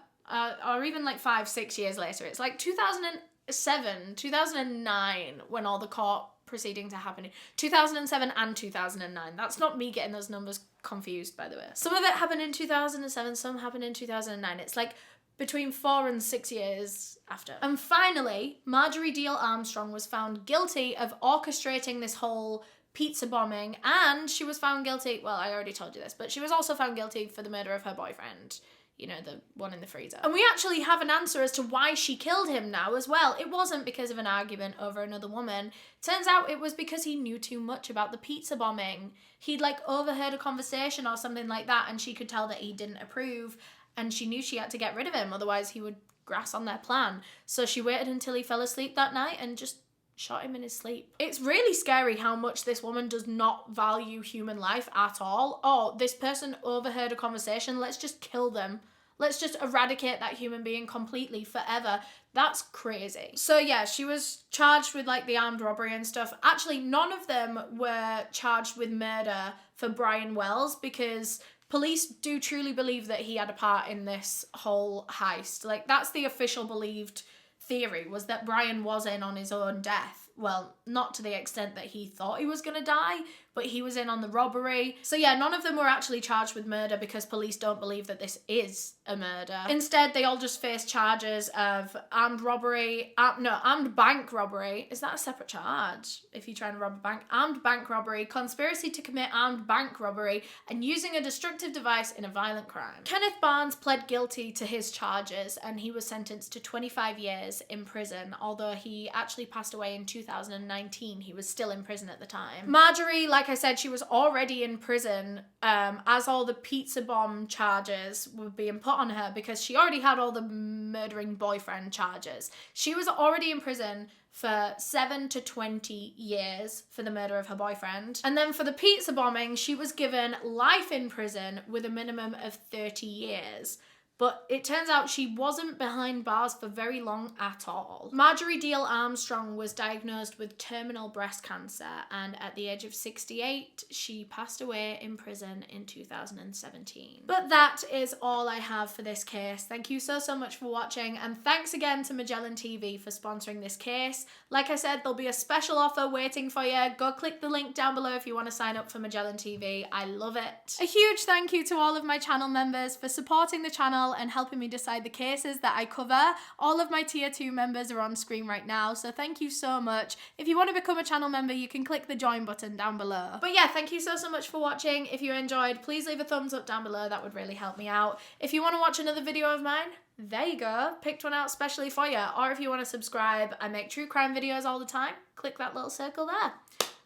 or even like 5-6 years later. It's like 2007, 2009 when all the court proceedings are happening. 2007 and 2009. That's not me getting those numbers confused, by the way. Some of it happened in 2007, some happened in 2009. It's like between 4 and 6 years after. And finally, Marjorie Diehl Armstrong was found guilty of orchestrating this whole pizza bombing, and she was found guilty, well, I already told you this, but she was also found guilty for the murder of her boyfriend. You know, the one in the freezer. And we actually have an answer as to why she killed him now as well. It wasn't because of an argument over another woman. Turns out it was because he knew too much about the pizza bombing. He'd like overheard a conversation or something like that, and she could tell that he didn't approve, and she knew she had to get rid of him, otherwise he would grass on their plan. So she waited until he fell asleep that night and just shot him in his sleep. It's really scary how much this woman does not value human life at all. Oh, this person overheard a conversation, let's just kill them. Let's just eradicate that human being completely, forever. That's crazy. So yeah, she was charged with like the armed robbery and stuff. Actually, none of them were charged with murder for Brian Wells, because police do truly believe that he had a part in this whole heist. Like, that's the official believed theory, was that Brian was in on his own death. Well, not to the extent that he thought he was going to die, but he was in on the robbery. So yeah, none of them were actually charged with murder because police don't believe that this is a murder. Instead, they all just face charges of armed robbery, armed bank robbery. Is that a separate charge if you're trying to rob a bank? Armed bank robbery, conspiracy to commit armed bank robbery, and using a destructive device in a violent crime. Kenneth Barnes pled guilty to his charges, and he was sentenced to 25 years in prison, although he actually passed away in 2019. He was still in prison at the time. Marjorie, like I said, she was already in prison as all the pizza bomb charges were being put on her, because she already had all the murdering boyfriend charges. She was already in prison for 7 to 20 years for the murder of her boyfriend. And then for the pizza bombing, she was given life in prison with a minimum of 30 years. But it turns out she wasn't behind bars for very long at all. Marjorie Deal Armstrong was diagnosed with terminal breast cancer, and at the age of 68, she passed away in prison in 2017. But that is all I have for this case. Thank you so much for watching, and thanks again to Magellan TV for sponsoring this case. Like I said, there'll be a special offer waiting for you. Go click the link down below if you want to sign up for Magellan TV. I love it. A huge thank you to all of my channel members for supporting the channel and helping me decide the cases that I cover. All of my tier 2 members are on screen right now, so thank you so much. If you want to become a channel member, you can click the join button down below. But yeah, thank you so much for watching. If you enjoyed, please leave a thumbs up down below. That would really help me out. If you want to watch another video of mine, there you go. Picked one out specially for you. Or if you want to subscribe, I make true crime videos all the time. Click that little circle there.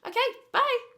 Okay, bye.